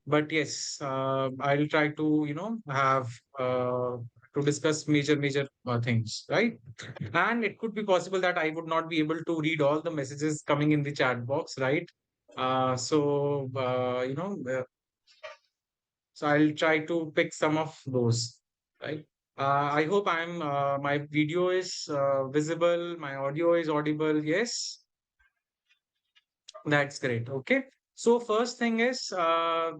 But yes, I'll try to, have to discuss major things, right? And it could be possible that I would not be able to read all the messages coming in the chat box, right? So I'll try to pick some of those, right? I hope my video is visible, my audio is audible. Yes, that's great. Okay. So first thing is, I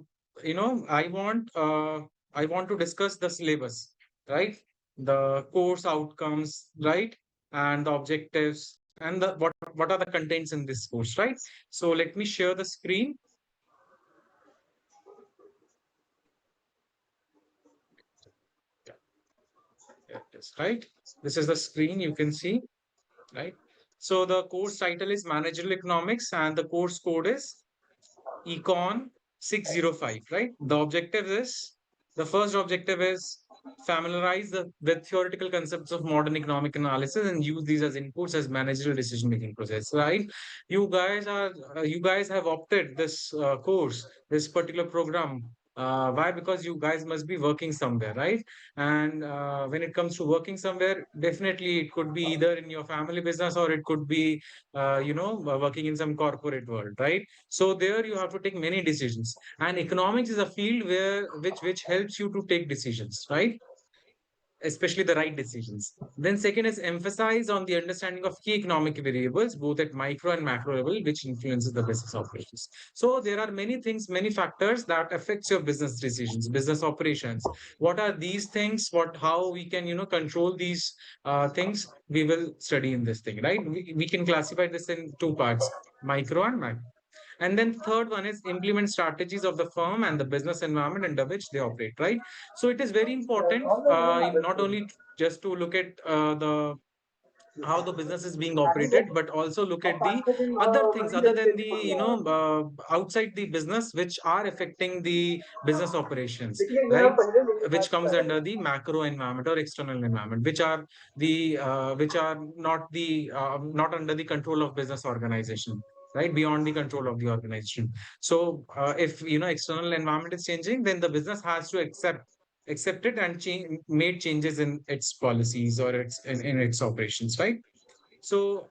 want to discuss the syllabus, right? The course outcomes, right? And the objectives and the what are the contents in this course, right? So let me share the screen. Yeah, yeah, it is, right? This is the screen you can see, right? So the course title is Managerial Economics and the course code is Econ 605, right? The first objective is familiarize with theoretical concepts of modern economic analysis and use these as inputs as managerial decision making process, right? You guys have opted this course, this particular program. Why? Because you guys must be working somewhere, right? And when it comes to working somewhere, definitely it could be either in your family business or it could be, working in some corporate world, right? So there you have to take many decisions, and economics is a field which helps you to take decisions, right? Especially the right decisions. Then second is emphasize on the understanding of key economic variables, both at micro and macro level, which influences the business operations. So there are many things, many factors that affects your business decisions, business operations. What are these things? How we can, control these things? We will study in this thing, right? We can classify this in two parts, micro and macro. And then third one is implement strategies of the firm and the business environment under which they operate, right? So it is very important, not only just to look at the how the business is being operated, but also look at the other things other than the, outside the business, which are affecting the business operations, right? Which comes under the macro environment or external environment, which are not under the control of business organization, right? Beyond the control of the organization. So if external environment is changing, then the business has to accept it and made changes in its policies or in its operations, right? So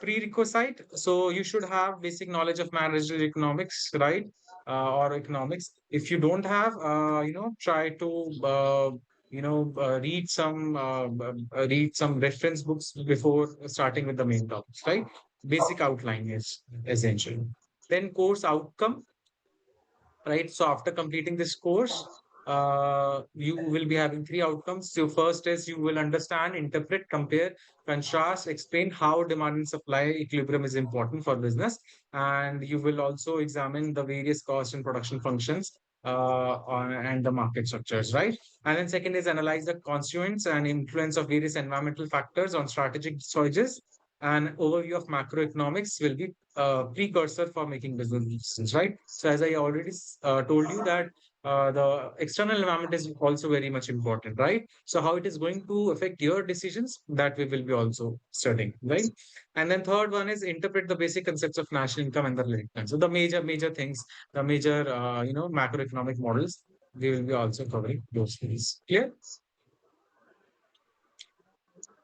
prerequisite, so you should have basic knowledge of managerial economics, right? Or economics. If you don't have, try to read some reference books before starting with the main topics, right? Basic outline is essential. Then course outcome, right? So after completing this course, you will be having three outcomes. So first is you will understand, interpret, compare, contrast, explain how demand and supply equilibrium is important for business, and you will also examine the various cost and production functions and the market structures, right? And then second is analyze the constituents and influence of various environmental factors on strategic choices. An overview of macroeconomics will be precursor for making business decisions, right? So as I already told you that the external environment is also very much important, right? So how it is going to affect your decisions, that we will be also studying, right? And then third one is interpret the basic concepts of national income and the related terms. So the major things, the major macroeconomic models, we will be also covering those things. Clear?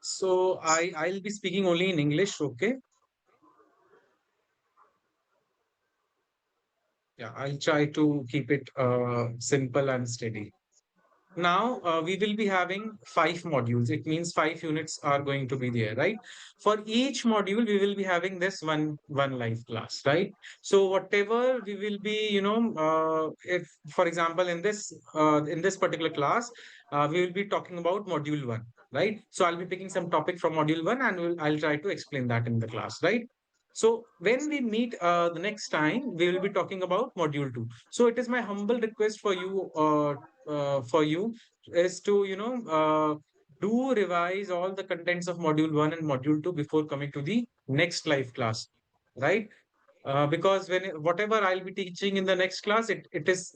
So I'll be speaking only in English, okay? Yeah, I'll try to keep it simple and steady. Now we will be having five modules. It means five units are going to be there, right? For each module, we will be having this one live class, right? So whatever we will be, if for example in this particular class, we will be talking about module one, right? So I'll be picking some topic from module one, and I'll try to explain that in the class, right? So when we meet the next time, we will be talking about module two. So it is my humble request for you is to do revise all the contents of module 1 and module 2 before coming to the next live class, right? Because whatever I'll be teaching in the next class, it is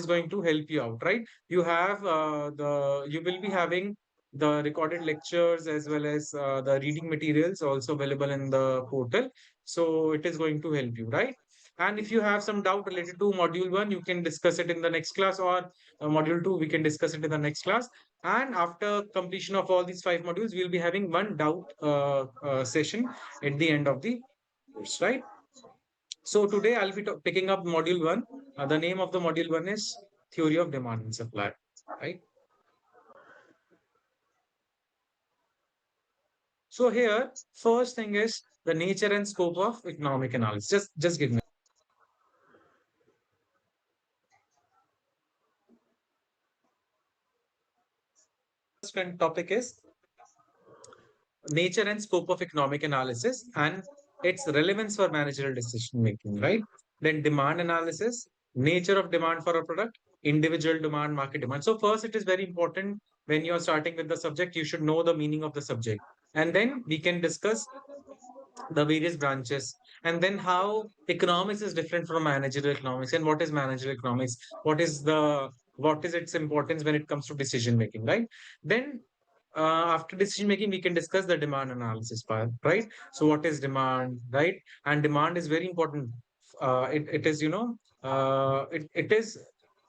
going to help you out, right? You will be having the recorded lectures as well as the reading materials also available in the portal, so it is going to help you, right? And if you have some doubt related to module one, you can discuss it in the next class, or module two, we can discuss it in the next class. And after completion of all these five modules, we'll be having one doubt session at the end of the course, right? So today I'll be picking up module one. The name of the module one is Theory of Demand and Supply, right? So here, first thing is the nature and scope of economic analysis. Just give me. First topic is nature and scope of economic analysis and its relevance for managerial decision making, right? Then demand analysis, nature of demand for a product, individual demand, market demand. So first, it is very important when you are starting with the subject, you should know the meaning of the subject. And then we can discuss the various branches, and then how economics is different from managerial economics, and what is managerial economics, what is its importance when it comes to decision making, right? Then after decision making, we can discuss the demand analysis part, right? So what is demand, right? And demand is very important. It is, it is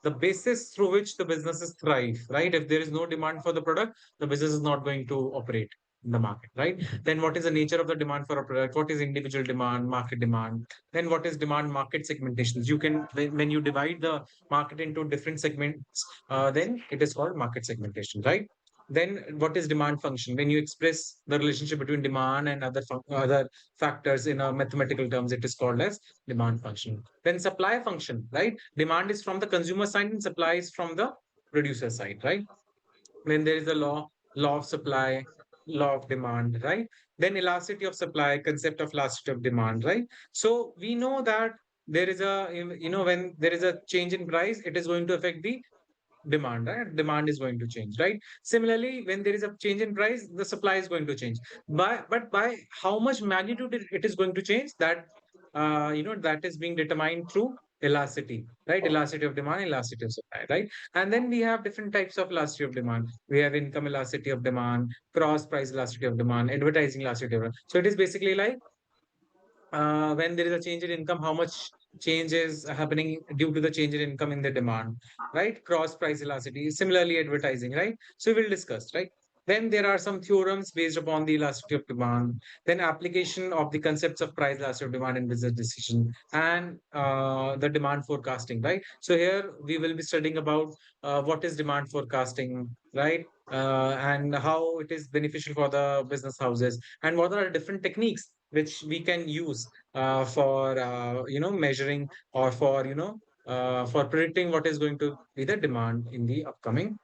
the basis through which the businesses thrive, right? If there is no demand for the product, the business is not going to operate in the market, right? Then what is the nature of the demand for a product? What is individual demand, market demand? Then what is demand market segmentations? You can, when you divide the market into different segments, then it is called market segmentation, right? Then what is demand function? When you express the relationship between demand and other factors in a mathematical terms, it is called as demand function. Then supply function, right? Demand is from the consumer side and supply is from the producer side, right? When there is a law of supply, law of demand, right? Then elasticity of supply, concept of elasticity of demand, right? So we know that there is a, when there is a change in price, it is going to affect the demand, right? Demand is going to change, right? Similarly, when there is a change in price, the supply is going to change. But by how much magnitude it is going to change, that that is being determined through elasticity, right? Elasticity of demand, elasticity of supply, right? And then we have different types of elasticity of demand. We have income elasticity of demand, cross price elasticity of demand, advertising elasticity of demand. So it is basically like when there is a change in income, how much change is happening due to the change in income in the demand, right? Cross price elasticity, similarly advertising, right? So we will discuss, right? Then there are some theorems based upon the elasticity of demand, then application of the concepts of price elasticity of demand in business decision, and the demand forecasting, right? So here we will be studying about what is demand forecasting, right? And how it is beneficial for the business houses, and what are different techniques which we can use for measuring, or for predicting what is going to be the demand in the upcoming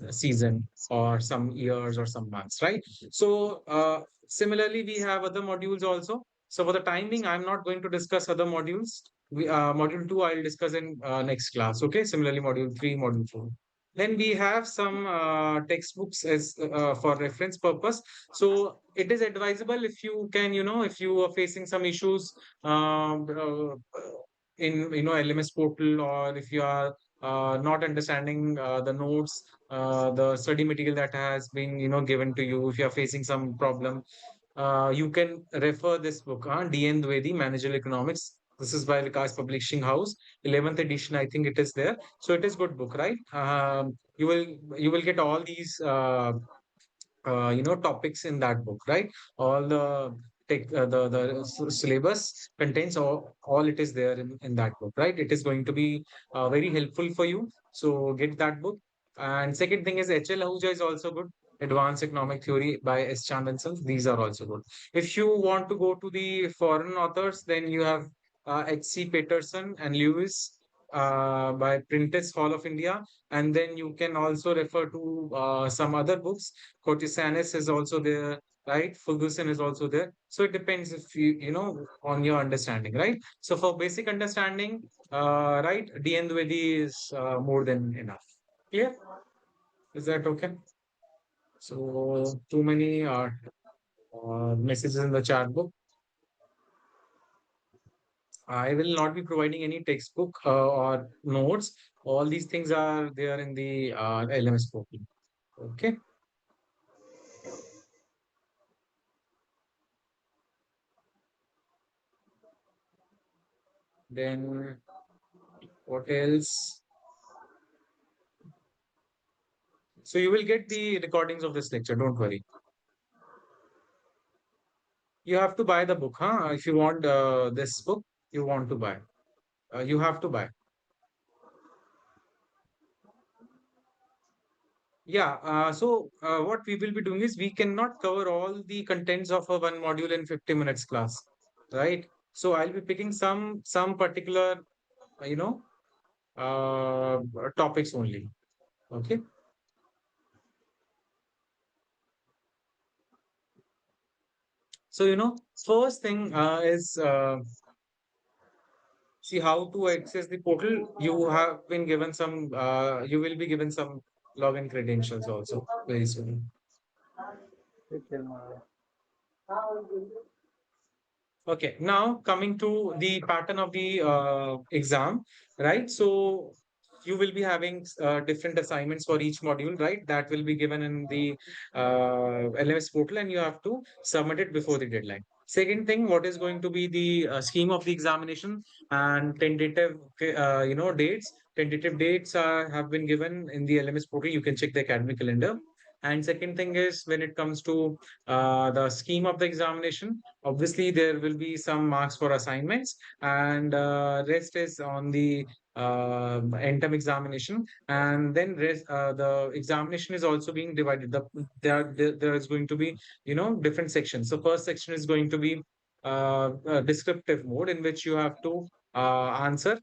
season, or some years, or some months, right? So similarly, we have other modules also. So for the time being, I'm not going to discuss other modules. Module 2 I'll discuss in next class, okay? Similarly, module 3, module 4. Then we have some textbooks as for reference purpose. So it is advisable, if you can, if you are facing some issues in LMS portal, or if you are not understanding the notes, the study material that has been given to you, if you are facing some problem, you can refer this book, DN Dwivedi, Managerial Economics. This is by Vikas Publishing House, 11th edition, I think it is there. So it is good book, right? You will get all these topics in that book, right? All the syllabus contains all it is there in that book, right? It is going to be very helpful for you, so get that book. And second thing is HL Ahuja is also good. Advanced Economic Theory by S. Chandran. These are also good. If you want to go to the foreign authors, then you have H.C. Peterson and Lewis by Prentice Hall of India. And then you can also refer to some other books. Cortisanis is also there, right? Ferguson is also there. So it depends, if on your understanding, right? So for basic understanding, right, DN Dwivedi is more than enough. Clear? Is that okay? So too many messages in the chat book. I will not be providing any textbook or notes. All these things are there in the LMS portal. Okay. Then what else? So you will get the recordings of this lecture. Don't worry. You have to buy the book, huh? If you want this book, you want to buy. You have to buy. Yeah. So what we will be doing is we cannot cover all the contents of a one module in 50 minutes class, right? So I'll be picking some particular, you know, topics only. Okay. So first thing is see how to access the portal. You have been given some. You will be given some login credentials also very soon. Okay, now coming to the pattern of the exam, right? So you will be having different assignments for each module, right? That will be given in the LMS portal, and you have to submit it before the deadline. Second thing, what is going to be the scheme of the examination and tentative, dates? Tentative dates have been given in the LMS portal. You can check the academic calendar. And second thing is when it comes to the scheme of the examination. Obviously, there will be some marks for assignments, and rest is on the end term examination. And then the examination is also being divided. There is going to be different sections. So first section is going to be a descriptive mode in which you have to answer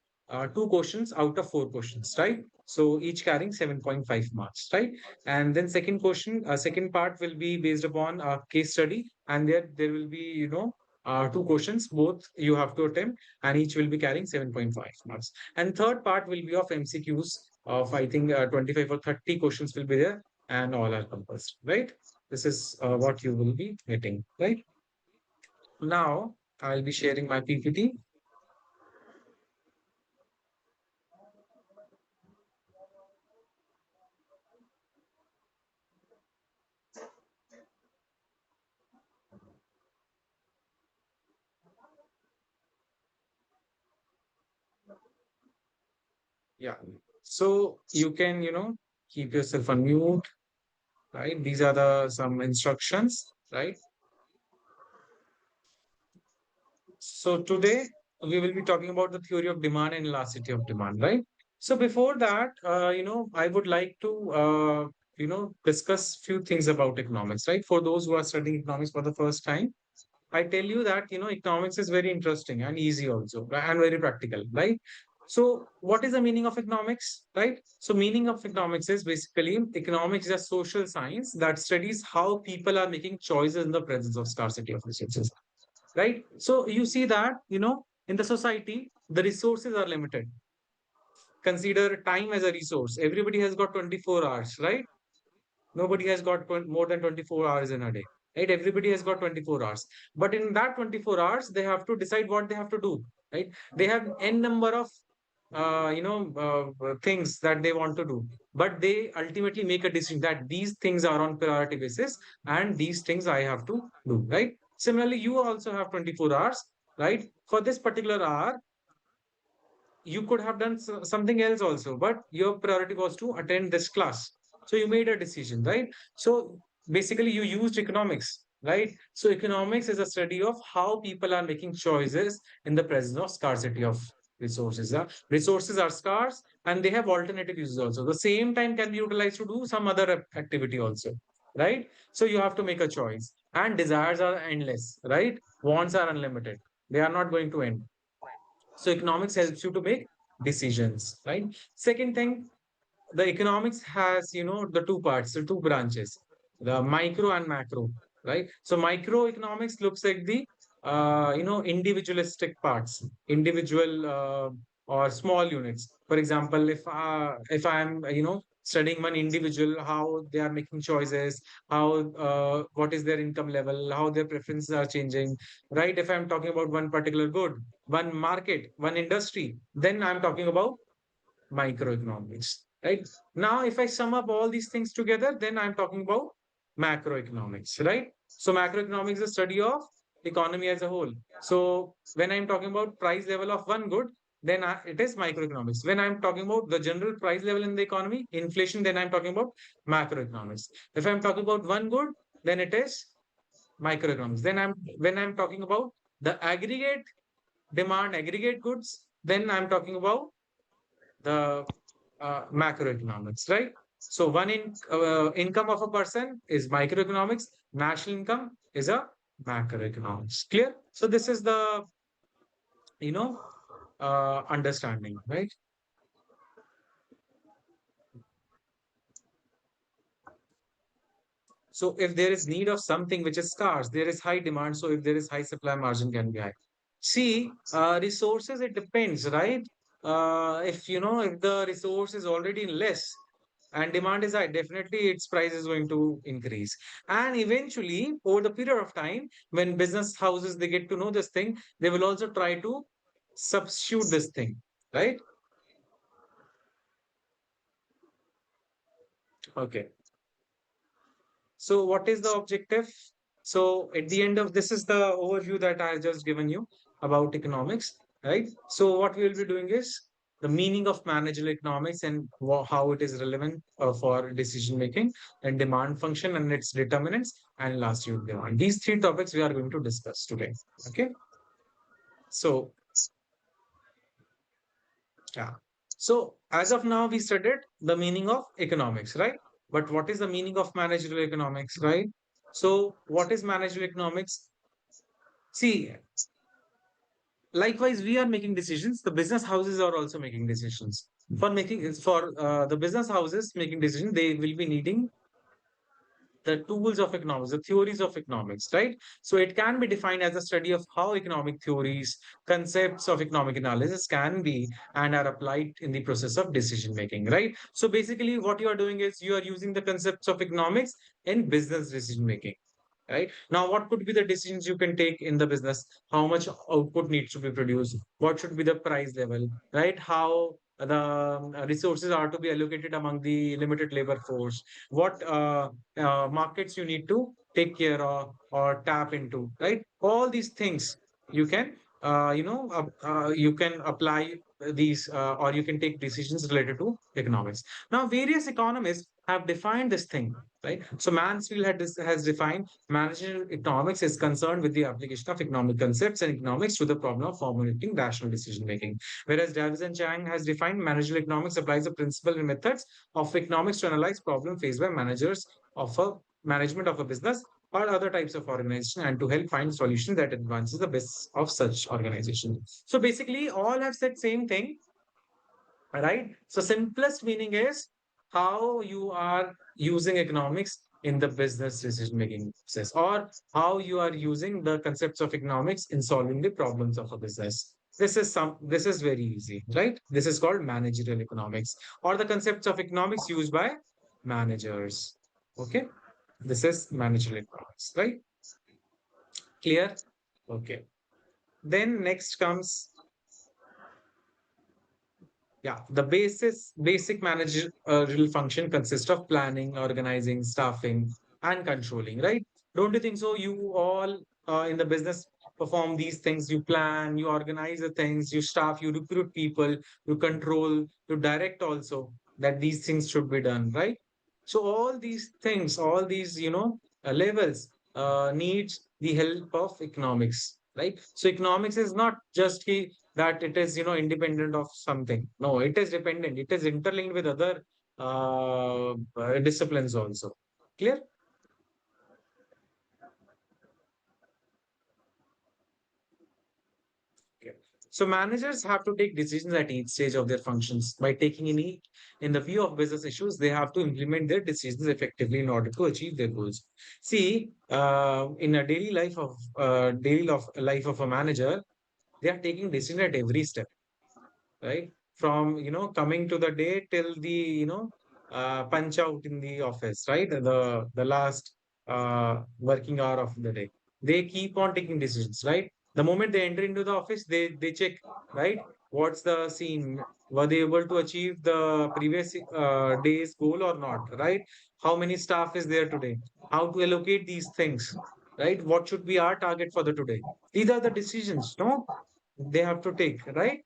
two questions out of four questions, right? So each carrying 7.5 marks, right? And then second part will be based upon a case study, and there will be two questions, both you have to attempt, and each will be carrying 7.5 marks. And third part will be of MCQs of, I think, 25 or 30 questions will be there, and all are compulsory, right? This is what you will be getting, right? Now I'll be sharing my PPT. Yeah, so you can keep yourself on mute, right? These are the some instructions, right? So today we will be talking about the theory of demand and elasticity of demand, right? So before that, I would like to, discuss few things about economics, right? For those who are studying economics for the first time, I tell you that, economics is very interesting and easy also, and very practical, right? So what is the meaning of economics, right? So meaning of economics is basically economics is a social science that studies how people are making choices in the presence of scarcity of resources, right? So you see that, in the society, the resources are limited. Consider time as a resource. Everybody has got 24 hours, right? Nobody has got more than 24 hours in a day, right? Everybody has got 24 hours. But in that 24 hours, they have to decide what they have to do, right? They have n number of things that they want to do, but they ultimately make a decision that these things are on priority basis, and these things I have to do, right? Similarly, you also have 24 hours, right? For this particular hour, you could have done something else also, but your priority was to attend this class. So you made a decision, right? So basically, you used economics, right? So economics is a study of how people are making choices in the presence of scarcity of resources. Resources are scarce, and they have alternative uses also. The same time can be utilized to do some other activity also, right? So you have to make a choice. And desires are endless, right? Wants are unlimited. They are not going to end. So economics helps you to make decisions, right? Second thing, the economics has the two parts, the two branches, the micro and macro, right? So microeconomics looks like the individualistic parts, individual or small units. For example, if I'm studying one individual, how they are making choices, how what is their income level, how their preferences are changing, right? If I'm talking about one particular good, one market, one industry, then I'm talking about microeconomics, right? Now, if I sum up all these things together, then I'm talking about macroeconomics, right? So macroeconomics is a study of economy as a whole. So when I'm talking about price level of one good, then it is microeconomics. When I'm talking about the general price level in the economy, inflation, then I'm talking about macroeconomics. If I'm talking about one good, then it is microeconomics. Then when I'm talking about the aggregate demand, aggregate goods, then I'm talking about the macroeconomics, right? So income of a person is microeconomics, national income is a macroeconomics. Clear? So this is the you know understanding, right? So if there is need of something which is scarce, there is high demand. So if there is high supply, margin can be high. See, resources, it depends, right? If if the resource is already less and demand is high, definitely its price is going to increase. And eventually, over the period of time, when business houses they get to know this thing, they will also try to substitute this thing, right? Okay. So what is the objective? So at the end of this is the overview that I just given you about economics, right? So what we will be doing is the meaning of managerial economics and how it is relevant for decision making and demand function and its determinants and last unit demand. These three topics we are going to discuss today. Okay. So yeah. So as of now, we studied the meaning of economics, right? But what is the meaning of managerial economics, right? So what is managerial economics? See, likewise, we are making decisions. The business houses are also making decisions. For the business houses making decisions, they will be needing the tools of economics, the theories of economics, right? So it can be defined as a study of how economic theories, concepts of economic analysis can be and are applied in the process of decision making, right? So basically, what you are doing is you are using the concepts of economics in business decision making. Right now, what could be the decisions you can take in the business? How much output needs to be produced? What should be the price level? Right? How the resources are to be allocated among the limited labor force? What markets you need to take care of or tap into, right? All these things you can you can apply these or you can take decisions related to economics. Now various economists have defined this thing, right? So Mansfield has defined managerial economics is concerned with the application of economic concepts and economics to the problem of formulating rational decision making, whereas Davis and Chang has defined managerial economics applies the principle and methods of economics to analyze problem faced by managers of a management of a business or other types of organization and to help find solutions that advances the best of such organization. So basically all have said same thing, right? So simplest meaning is how you are using economics in the business decision making process or how you are using the concepts of economics in solving the problems of a business. This is very easy, right? This is called managerial economics or the concepts of economics used by managers. Okay. This is managerial economics, right? Clear? Okay. Then next comes, yeah, the basic managerial function consists of planning, organizing, staffing, and controlling, right? Don't you think so? You all in the business perform these things. You plan, you organize the things, you staff, you recruit people, you control, you direct also that these things should be done, right? So all these things, all these levels needs the help of economics, right? So economics is not just that it is independent of something. No, it is dependent, it is interlinked with other disciplines also. Clear? Okay. So managers have to take decisions at each stage of their functions. By taking in the view of business issues, they have to implement their decisions effectively in order to achieve their goals. See, in a daily life of a manager, they are taking decision at every step, right? From coming to the day till the punch out in the office, right? The last working hour of the day. They keep on taking decisions, right? The moment they enter into the office, they check, right? What's the scene? Were they able to achieve the previous day's goal or not, right? How many staff is there today? How to allocate these things, right? What should be our target for the today? These are the decisions, no? They have to take, right?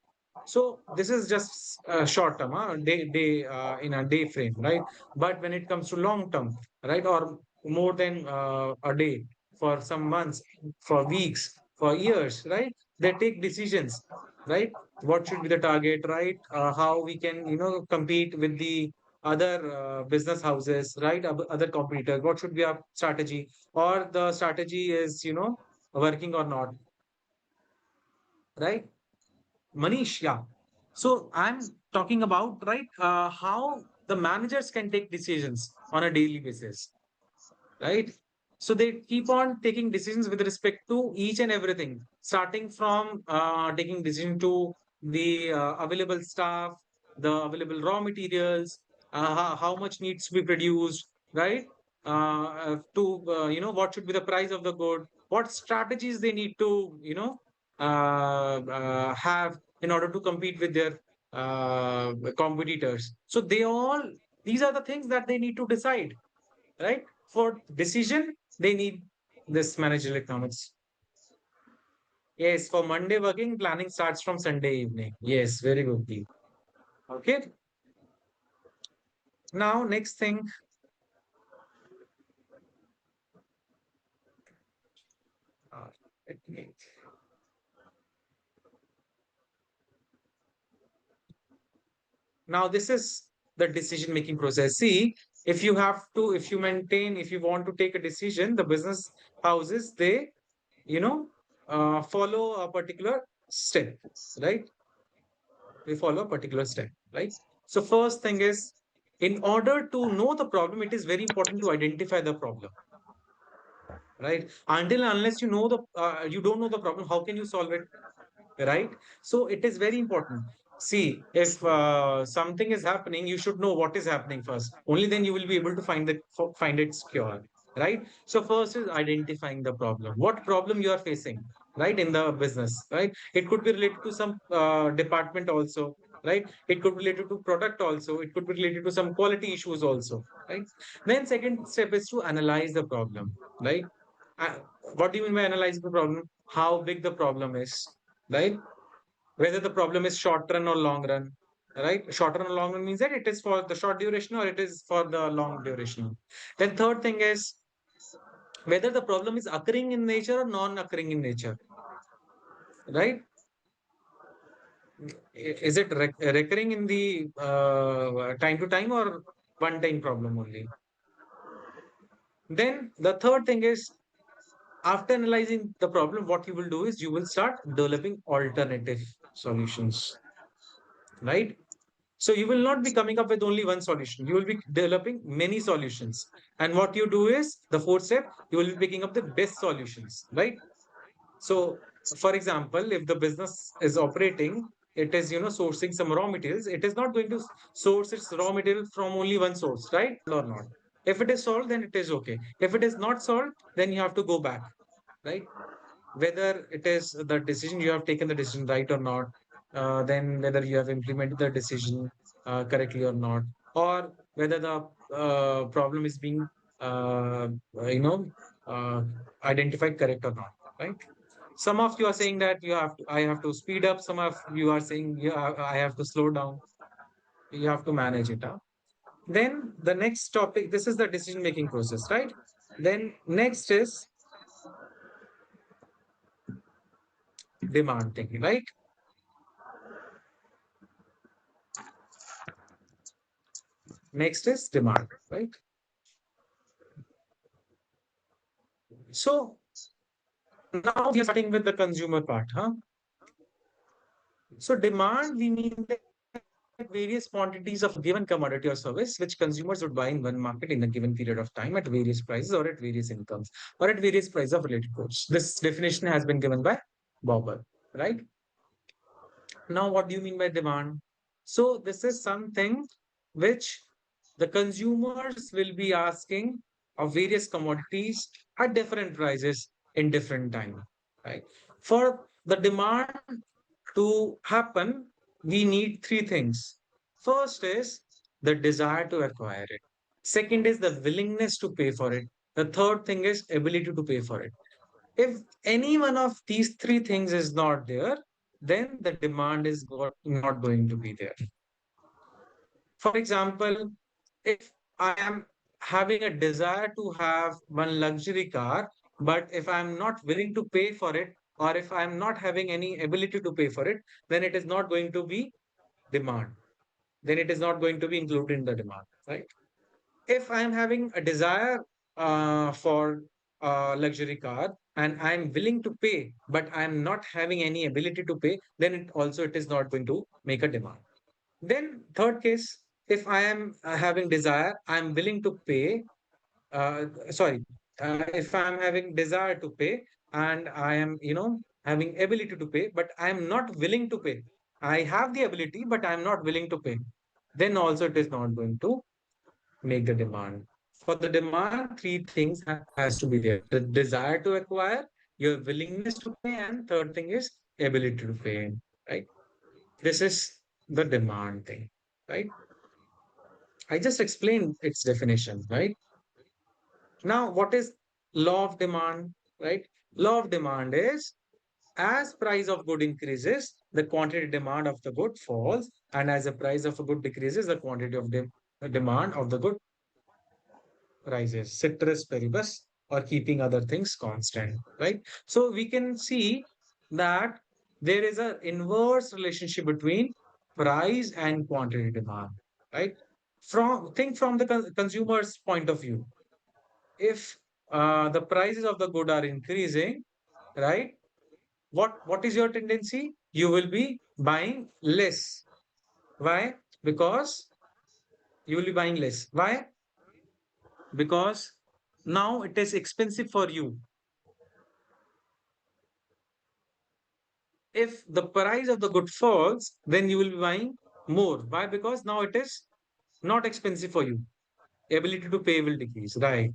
So this is just short term, day in a day frame, right? But when it comes to long term, right, or more than a day, for some months, for weeks, for years, right? They take decisions, right? What should be the target, right? How we can, compete with the other business houses, right? Other competitors. What should be our strategy, or the strategy is, working or not, right? Manish, yeah. So I'm talking about, right, how the managers can take decisions on a daily basis, right? So they keep on taking decisions with respect to each and everything, starting from taking decision to the available staff, the available raw materials, how much needs to be produced, right? To what should be the price of the good, what strategies they need to have in order to compete with their competitors. So these are the things that they need to decide, right? For decision, they need this managerial economics. Yes, for Monday working, planning starts from Sunday evening. Yes, very good, Deep. Okay. Now, next thing. Uh, let me- Now, this is the decision making process. See, if you maintain, if you want to take a decision, the business houses, they, you know, follow a particular step, right? They follow a particular step, right? So first thing is, in order to know the problem, it is very important to identify the problem, right? Until and unless you don't know the problem, how can you solve it, right? So it is very important. See, if something is happening, you should know what is happening first. Only then you will be able to find its cure, right? So first is identifying the problem. What problem you are facing, right, in the business, right? It could be related to some department also, right? It could be related to product also. It could be related to some quality issues also, right? Then second step is to analyze the problem, right? Uh, what do you mean by analyzing the problem? How big the problem is, right? Whether the problem is short run or long run, right? Short run or long run means that it is for the short duration or it is for the long duration. Then third thing is whether the problem is occurring in nature or non-occurring in nature, right? Is it recurring in the time to time or one time problem only? Then the third thing is after analyzing the problem, what you will do is you will start developing alternative solutions, right? So you will not be coming up with only one solution. You will be developing many solutions. And what you do is the fourth step, you will be picking up the best solutions, right? So, for example, if the business is operating, it is, sourcing some raw materials. It is not going to source its raw material from only one source, right? Or not. If it is solved, then it is okay. If it is not solved, then you have to go back, right? Whether it is the decision you have taken the decision right or not, then whether you have implemented the decision correctly or not, or whether the problem is being uh, you know uh, identified correct or not, right? Some of you are saying that I have to speed up. Some of you are saying I have to slow down. You have to manage it. Huh? Then the next topic, this is the decision making process, right? Then next is demand thinking, right? Next is demand, right? So now we are starting with the consumer part, huh? So demand, we mean that various quantities of a given commodity or service which consumers would buy in one market in a given period of time at various prices or at various incomes or at various prices of related goods. This definition has been given by Bobber, right? Now, what do you mean by demand? So this is something which the consumers will be asking of various commodities at different prices in different time, right? For the demand to happen, we need three things. First is the desire to acquire it. Second is the willingness to pay for it. The third thing is ability to pay for it. If any one of these three things is not there, then the demand is not going to be there. For example, if I am having a desire to have one luxury car, but if I'm not willing to pay for it, or if I'm not having any ability to pay for it, then it is not going to be demand. Then it is not going to be included in the demand, right? If I'm having a desire for a luxury car and I'm willing to pay, but I'm not having any ability to pay, then it is not going to make a demand. Then third case, if I am having desire, I'm willing to pay. Sorry, if I'm having desire to pay and I am, having ability to pay, but I am not willing to pay. I have the ability, but I am not willing to pay. Then also it is not going to make the demand. For the demand, three things has to be there: the desire to acquire, your willingness to pay, and third thing is ability to pay. Right? This is the demand thing. Right? I just explained its definition, right? Now, what is law of demand, right? Law of demand is as price of good increases, the quantity demand of the good falls, and as the price of a good decreases, the quantity of demand of the good rises. Ceteris paribus, or keeping other things constant, right? So we can see that there is an inverse relationship between price and quantity demand, right? From the consumer's point of view, if the prices of the good are increasing, right? What is your tendency? You will be buying less. Why? Because you will be buying less. Why? Because now it is expensive for you. If the price of the good falls, then you will be buying more. Why? Because now it is not expensive for you. Ability to pay will decrease, right?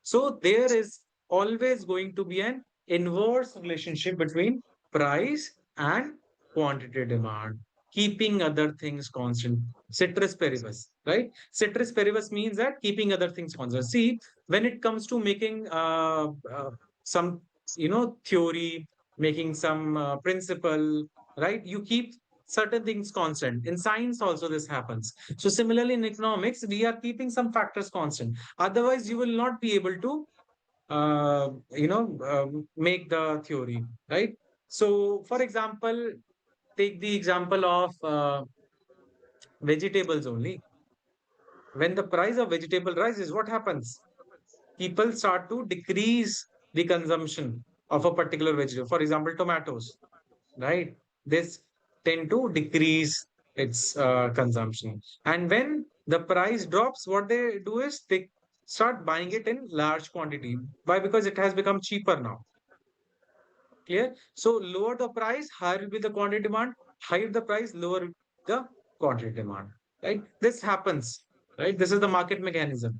So there is always going to be an inverse relationship between price and quantity demand, keeping other things constant. Ceteris paribus, right? Ceteris paribus means that keeping other things constant. See, when it comes to making some, theory, making some principle, right? You keep certain things constant. In science, also this happens. So similarly, in economics, we are keeping some factors constant. Otherwise, you will not be able to, make the theory, right? So, for example, take the example of vegetables only. When the price of vegetable rises, what happens? People start to decrease the consumption of a particular vegetable. For example, tomatoes, right? This tend to decrease its consumption. And when the price drops, what they do is they start buying it in large quantity. Why? Because it has become cheaper now. Clear? So lower the price, higher will be the quantity demand. Higher the price, lower will be the quantity demand. Right? This happens. Right? This is the market mechanism.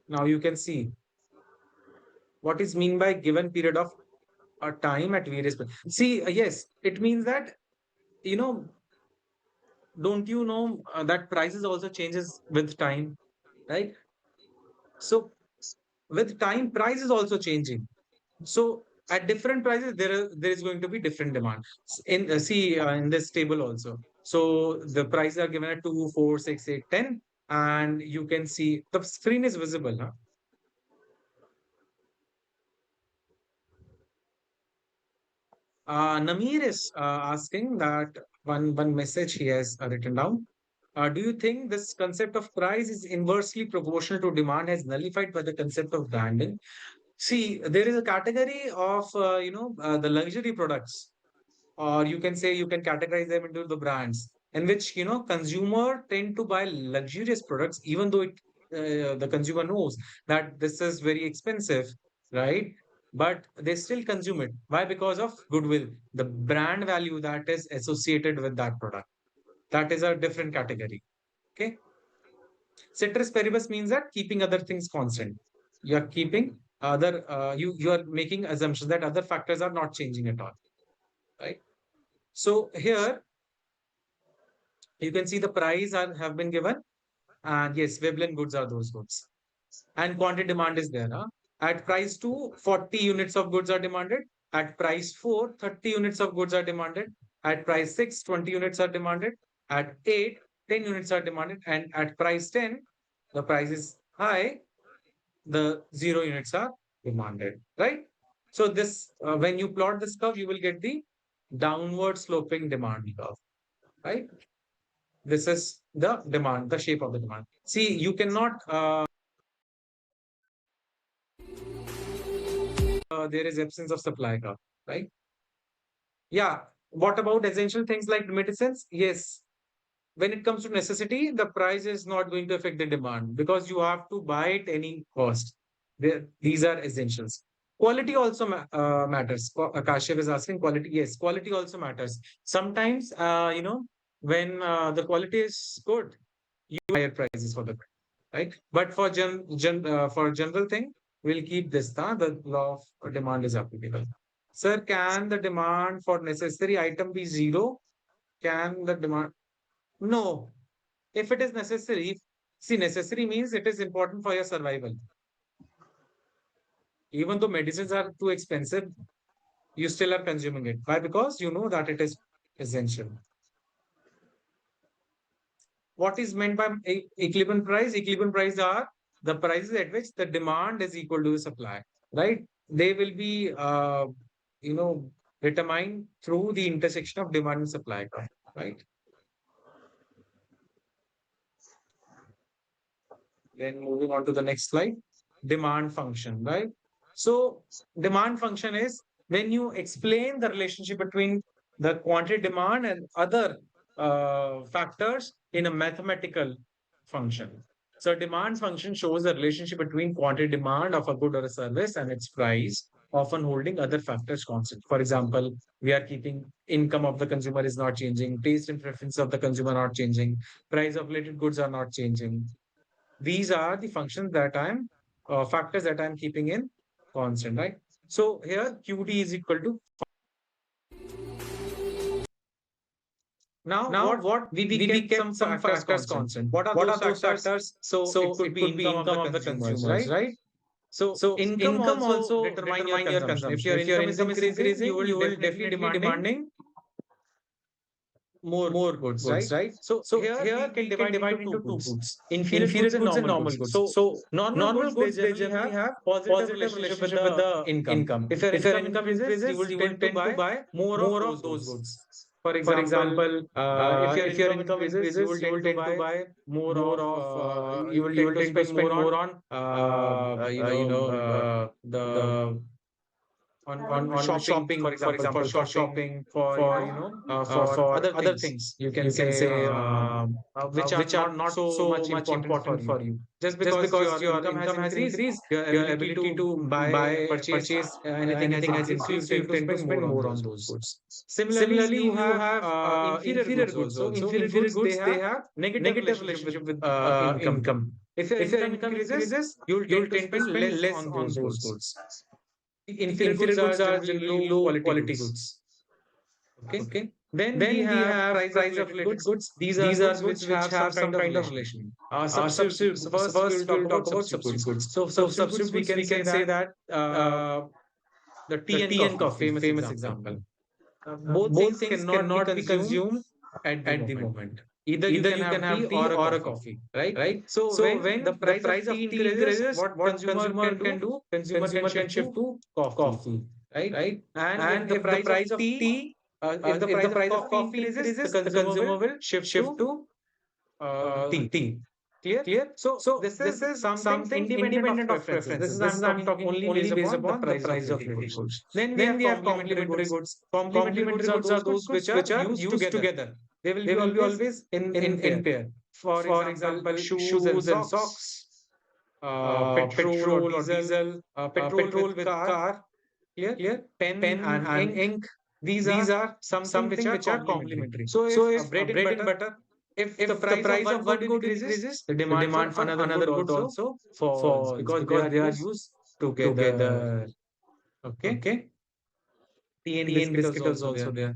Now you can see what is mean by given period of a time at various. See, yes, it means that, you know don't you know that prices also changes with time, right? So with time, price is also changing. So at different prices, there is going to be different demand. In see in this table also. So the prices are given at 2, 4, 6, 8, 10, and you can see the screen is visible. Huh? Namir is asking that one message he has written down. Do you think this concept of price is inversely proportional to demand has nullified by the concept of branding? See, there is a category of the luxury products, or you can say you can categorize them into the brands in which consumer tend to buy luxurious products even though the consumer knows that this is very expensive, right? But they still consume it. Why? Because of goodwill, the brand value that is associated with that product. That is a different category. Okay. Ceteris paribus means that keeping other things constant. You are keeping other you are making assumptions that other factors are not changing at all, right? So here you can see the price have been given, and yes, Veblen goods are those goods. and quantity demand is there. Huh? At price 2, 40 units of goods are demanded. At price 4, 30 units of goods are demanded. At price 6, 20 units are demanded. At 8, 10 units are demanded. And at price 10, the price is high, the 0 units are demanded, right? So this, when you plot this curve, you will get the downward sloping demand curve, right? This is the demand, the shape of the demand. See, you cannot, there is absence of supply curve, right? Yeah. What about essential things like medicines? Yes. When it comes to necessity, the price is not going to affect the demand because you have to buy it any cost. These are essentials. Quality also matters. Kashyap is asking quality. Yes, quality also matters. Sometimes, when the quality is good, you higher prices for the right. But for for general thing, we'll keep this. The law of demand is applicable. Sir, can the demand for necessary item be zero? Can the demand? No. If it is necessary, see, necessary means it is important for your survival. Even though medicines are too expensive, you still are consuming it. Why? Because you know that it is essential. What is meant by equilibrium price? Equilibrium price are the prices at which the demand is equal to the supply, right? They will be, you know, determined through the intersection of demand and supply, right? Then moving on to the next slide, demand function, right? So demand function is when you explain the relationship between the quantity demand and other factors in a mathematical function. So demand function shows the relationship between quantity demand of a good or a service and its price, often holding other factors constant. For example, we are keeping income of the consumer is not changing, taste and preference of the consumer not changing, price of related goods are not changing. These are the functions that I'm factors that I'm keeping in constant, right? So here QD is equal to now Now, what what we we kept some kept some factors factors constant. constant. What are What those are those factors? factors? So it So could it be could be income of the income of the consumers, consumers, right? right? So So income income also also determine your determine your consumption. If consumption. your If your income is income is increasing, you increasing, will you will definitely definitely demanding demanding more more goods, goods, right? right? So So here here we we can can divide divide into two into two goods, goods: inferior goods inferior and goods and normal normal goods. goods. So So normal normal goods, they goods, they generally generally have have positive positive relationship with relationship with the the income. income. If your If your income income increases, you increases, will you will tend to tend to buy buy more of more those of those goods. goods. For For example, example, if your if your income income increases, you will increases, you tend will to tend to buy buy more more of, of, you will you tend will to tend to spend more spend more on, on, the the on on shopping, for shopping, for example, for example, for shopping, shopping, for for for for other other things. things. You can You can say say which are which are not not so so much much important for important you. for you. Just Just because because your your income has income has increased, increased, your your ability ability to to purchase purchase anything has anything has increased, increased, so so you you tend tend to to spend spend more more on on those those goods. goods. Similarly, Similarly, you you have have inferior inferior goods goods also. also. Inferior Inferior goods, they goods, they have have negative negative relationship relationship with with income. income. If your If your income income increases, increases, you will you will tend to tend to spend spend less less on on those those goods. goods. Inferior goods Inferior are goods are generally generally low low quality quality goods. goods. Okay. Okay. Then we Then we have have price of price of related related goods. goods. These are These are goods goods which which have some have kind some of kind of relation. relation. Substitute. So first we will First, we talk will about talk about substitute substitute goods. goods. So So substitute substitute goods, we goods, can we say can say that that the tea the and tea and coffee, coffee, famous famous example. example. Both Both things things cannot be cannot be consumed consumed at the at the moment. moment. Either you Either can you can have tea have tea or a or a coffee, coffee, right? right? So So when the when the price of price of tea tea increases, increases, what what consumer consumer can can do? do? Consumer can Consumer can shift shift to to coffee, coffee, right? right? And And if the the price of price of tea, tea, if the if the price of price of coffee coffee increases, the increases, the consumer will consumer will shift shift to to tea. tea. Clear? Clear? So So this this is is something something independent of independent of preferences. This preferences. is This I'm is I'm talking talking only only based based upon the upon the price of price of related related goods. goods. Then we Then have we have complementary complementary goods. goods. Complementary goods Complementary are goods are those those goods goods which are which are used used together. together. They will They be will be always always in in pair. pair. For For example, example, shoes and shoes and socks, socks, petrol or petrol or diesel, diesel, petrol petrol with with car, car, clear, clear, pen pen and and ink. ink. These These are are something which something are which are complementary. complementary. So So if if bread and bread and butter, butter, if the if the price of price one of good one good increases, increases, the the demand for demand for another good another good also also falls falls because because they are used used together. together. Okay. Okay. Tea and Tea and biscuit is biscuit is also also there. there.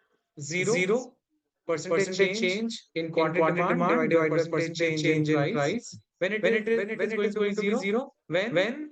Zero Zero percentage percentage change change in in quantity quantity demand demand divided by divided by percentage percentage change change in in price. price. When it is When it is going to be going to be zero, zero, when when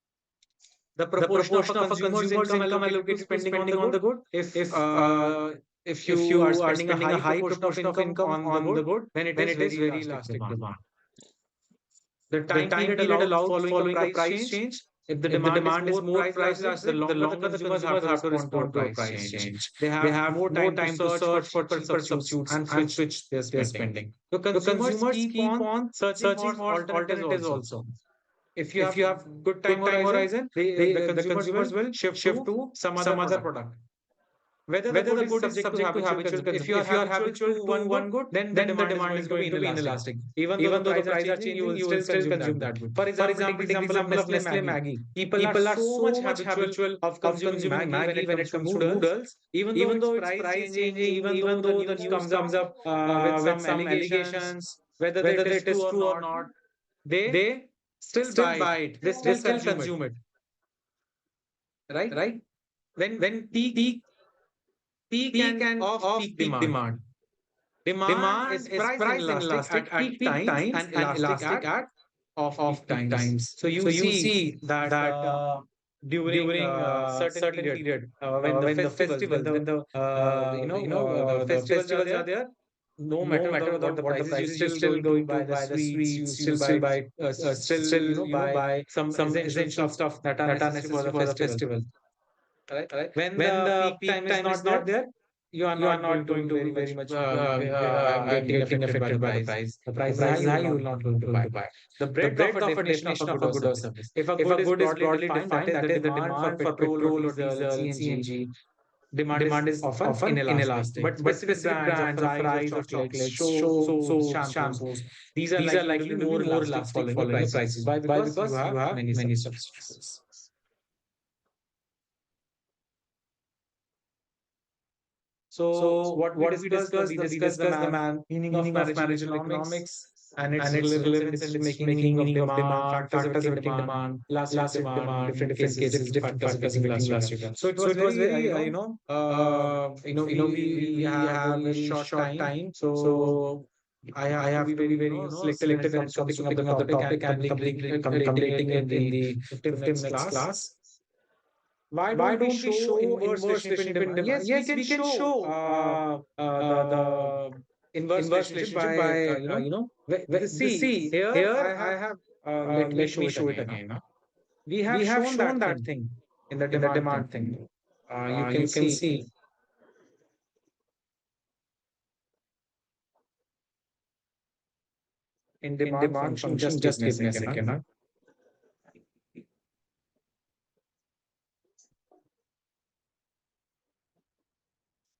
The The proportion of a proportion of a consumer's consumer's income income allocated to allocated to spending on the spending on good. the good. If If uh, if if you are you are spending a spending a high high proportion of proportion of income income on the on the good, good, then it then is it is very very elastic elastic demand. demand. The The time time period period allowed allowed following a following a price price change. change, If the if the demand is demand is more more price price elastic, the elastic, the longer the longer the consumers have consumers to have to respond to a respond to a price price change. change. They They have have more more time to time to search for search for cheaper cheaper substitutes substitutes and and switch switch their their spending. spending. So So consumers consumers keep keep on on searching for searching for alternatives alternatives also. also. If you If have you have good time good time horizon, horizon, the the consumers consumers will will shift shift to to some other some other product. product. Whether the Whether good the is good is subject to subject to habitual habitual consumption. consumption. If you are If you are habitual habitual to to one good, one good, then the then the demand is demand going is to be going to be inelastic. inelastic. Even though the Even though the price are price are changing, you changing, will you will still still consume that consume good. that good. For For example, take the example, take the example of example of Nestle Nestle Maggi. Maggi. People are People are so much so much habitual habitual of of consuming consuming Maggi when Maggi it when comes it to comes to noodles. noodles. Even though Even its though it's price price changing, changing, even though even the though the news news comes up comes up with with some some allegations, allegations, whether whether it is it is true or true or not, not, they they still still buy it. buy it. They They still still consume it, consume it, right? right? When When peak peak peak and and off-peak off-peak demand. demand. Demand Demand is is price price inelastic inelastic at at peak peak times times and and elastic elastic at at off-peak off-peak times. times. So you So you see see that that during during certain certain period, period, when the when the festivals, when festivals, the when the the the festivals are festivals are there, there, no no matter matter what the what the prices, you prices, you still still going to going to buy the buy the sweets, sweets, you you still still buy buy still still buy buy some some essential essential stuff stuff that are that are necessary for necessary the for the festival. festival. Right? Right? When When the the peak peak time is time not is there, not there, you are you are not going not to going be to very be much very much getting getting affected by affected the by the price. price. The The price is high, price is you high, will you not will be not going going to to buy. buy. The The breadth of breadth a of a definition of a definition of good a or good or service. service. If a If good a is good is broadly broadly defined, that defined, is that is the the demand for demand for petrol or petrol or diesel, diesel, CNG, CNG. demand is Demand is often often inelastic. inelastic. But But specific specific brands of brands of fries or fries or chocolates, chocolates, soaps, shampoos, shampoos, these are these are likely to likely to be be more more elastic elastic following the following the prices. prices. Why? Why? Because you Because you have have many many substitutes. substitutes. So So what we what we discussed, discussed, we we discussed the discussed the meaning of meaning of managerial managerial economics economics and its and its relevance in relevance in decision decision making, making, meaning of meaning of demand, demand, factors factors affecting affecting demand, demand, elastic elastic demand, demand, different different cases, cases, different different factors factors affecting affecting last last year. year. So it So was it was very, very, we we have have only very short short time. time. So So I I have to be have to be very, very, selective when selective it when comes it to comes to picking up the picking up the topic topic and and completing it completing it in in the the 15 15 minutes minutes class. class. Why Why don't we don't we show show inverse inverse relationship in relationship in demand? demand? Yes, Yes, we we can can show show the the inverse inverse relationship relationship by by see see here here I I have have let me let show me it show it again. again. We We have have shown shown that that thing thing in the in the demand thing. demand thing. You can You can see see in in demand demand function. function. Just give Just me a give me a second. second.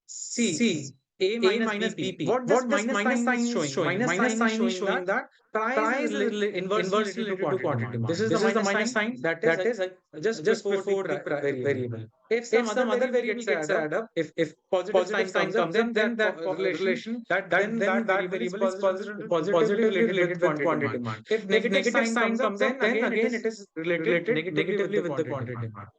See See A A minus minus BP. BP. What this What this minus minus sign is sign is showing? showing? Minus Minus sign is sign is showing showing that that price is price is inversely inversely related to related to quantity quantity demand. This demand. is the This is the minus sign minus sign that is that is just just before the before the variable. variable. If some If other some other variable variable gets gets added added up, up, if positive positive sign sign comes up, comes up, then then that relation relation that then that variable is variable is positively positively related with related with quantity quantity demand. demand. If If negative negative sign sign comes up, comes up, then then again it again is it is related related negatively with negatively the with the quantity quantity demand. demand.